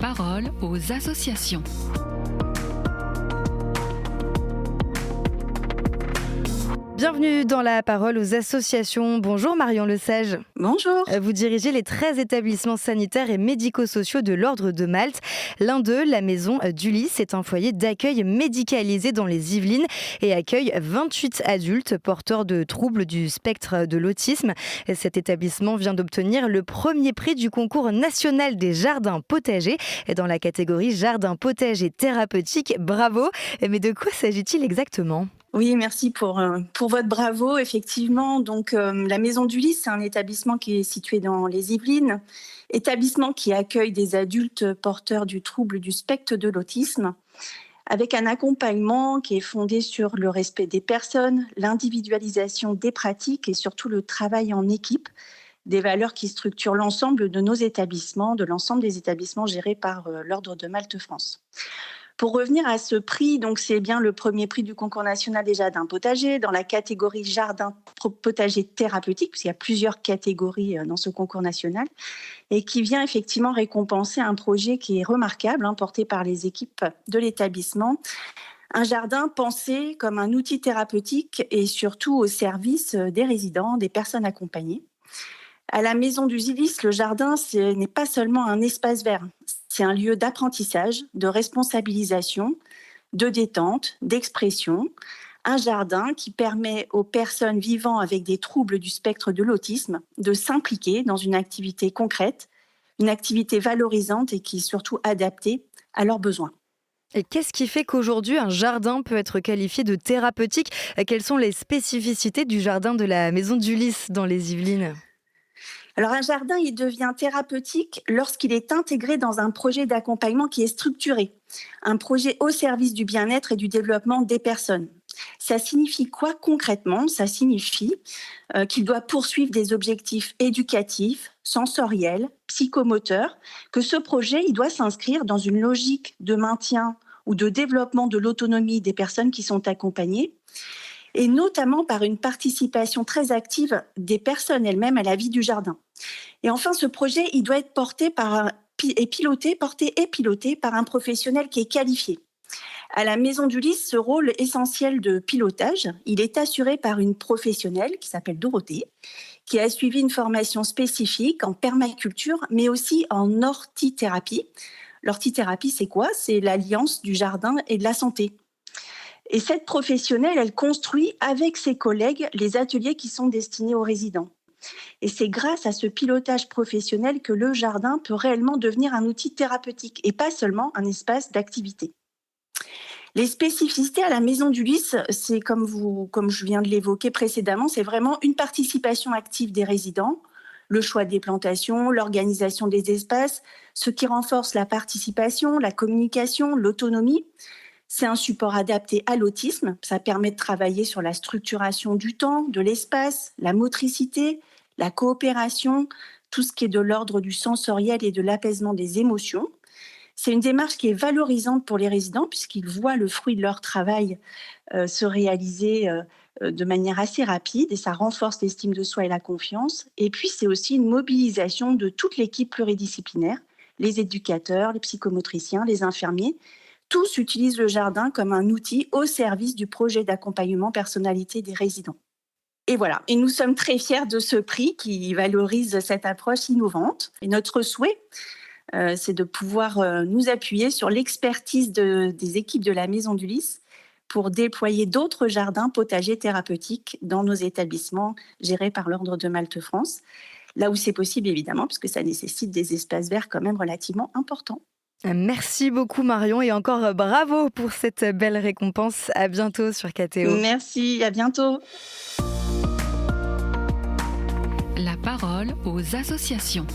parole aux associations. Bienvenue dans la parole aux associations. Bonjour Marion Lesage. Bonjour. Vous dirigez les 13 établissements sanitaires et médico-sociaux de l'Ordre de Malte. L'un d'eux, la maison d'Ulysse, est un foyer d'accueil médicalisé dans les Yvelines et accueille 28 adultes porteurs de troubles du spectre de l'autisme. Cet établissement vient d'obtenir le premier prix du concours national des jardins potagers dans la catégorie jardin potager thérapeutique. Bravo. Mais de quoi s'agit-il exactement ? Oui, merci pour votre bravo. Effectivement, donc la Maison d'Ulysse, c'est un établissement qui est situé dans les Yvelines, établissement qui accueille des adultes porteurs du trouble du spectre de l'autisme, avec un accompagnement qui est fondé sur le respect des personnes, l'individualisation des pratiques et surtout le travail en équipe, des valeurs qui structurent l'ensemble de nos établissements, de l'ensemble des établissements gérés par l'Ordre de Malte France. Pour revenir à ce prix, donc c'est bien le premier prix du concours national des jardins potagers dans la catégorie jardin potager thérapeutique, puisqu'il y a plusieurs catégories dans ce concours national, et qui vient effectivement récompenser un projet qui est remarquable, porté par les équipes de l'établissement. Un jardin pensé comme un outil thérapeutique et surtout au service des résidents, des personnes accompagnées. À la Maison d'Ulysse, le jardin, ce n'est pas seulement un espace vert. C'est un lieu d'apprentissage, de responsabilisation, de détente, d'expression. Un jardin qui permet aux personnes vivant avec des troubles du spectre de l'autisme de s'impliquer dans une activité concrète, une activité valorisante et qui est surtout adaptée à leurs besoins. Et qu'est-ce qui fait qu'aujourd'hui un jardin peut être qualifié de thérapeutique ? Quelles sont les spécificités du jardin de la Maison d'Ulysse dans les Yvelines ? Alors un jardin, il devient thérapeutique lorsqu'il est intégré dans un projet d'accompagnement qui est structuré, un projet au service du bien-être et du développement des personnes. Ça signifie quoi concrètement ? Ça signifie qu'il doit poursuivre des objectifs éducatifs, sensoriels, psychomoteurs, que ce projet il doit s'inscrire dans une logique de maintien ou de développement de l'autonomie des personnes qui sont accompagnées, et notamment par une participation très active des personnes elles-mêmes à la vie du jardin. Et enfin, ce projet, il doit être porté et piloté par un professionnel qui est qualifié. À la Maison d'Ulysse, ce rôle essentiel de pilotage, il est assuré par une professionnelle qui s'appelle Dorothée, qui a suivi une formation spécifique en permaculture, mais aussi en hortithérapie. L'hortithérapie, c'est quoi ? C'est l'alliance du jardin et de la santé. Et cette professionnelle, elle construit avec ses collègues les ateliers qui sont destinés aux résidents. Et c'est grâce à ce pilotage professionnel que le jardin peut réellement devenir un outil thérapeutique et pas seulement un espace d'activité. Les spécificités à la Maison d'Ulysse, c'est comme je viens de l'évoquer précédemment, c'est vraiment une participation active des résidents, le choix des plantations, l'organisation des espaces, ce qui renforce la participation, la communication, l'autonomie. C'est un support adapté à l'autisme. Ça permet de travailler sur la structuration du temps, de l'espace, la motricité, la coopération, tout ce qui est de l'ordre du sensoriel et de l'apaisement des émotions. C'est une démarche qui est valorisante pour les résidents puisqu'ils voient le fruit de leur travail se réaliser de manière assez rapide et ça renforce l'estime de soi et la confiance. Et puis, c'est aussi une mobilisation de toute l'équipe pluridisciplinaire, les éducateurs, les psychomotriciens, les infirmiers. Tous utilisent le jardin comme un outil au service du projet d'accompagnement personnalité des résidents. Et voilà, et nous sommes très fiers de ce prix qui valorise cette approche innovante. Et notre souhait, c'est de pouvoir nous appuyer sur l'expertise des équipes de la Maison d'Ulysse pour déployer d'autres jardins potagers thérapeutiques dans nos établissements gérés par l'Ordre de Malte France, là où c'est possible évidemment, puisque ça nécessite des espaces verts quand même relativement importants. Merci beaucoup Marion et encore bravo pour cette belle récompense. À bientôt sur KTO. Merci, à bientôt. La parole aux associations.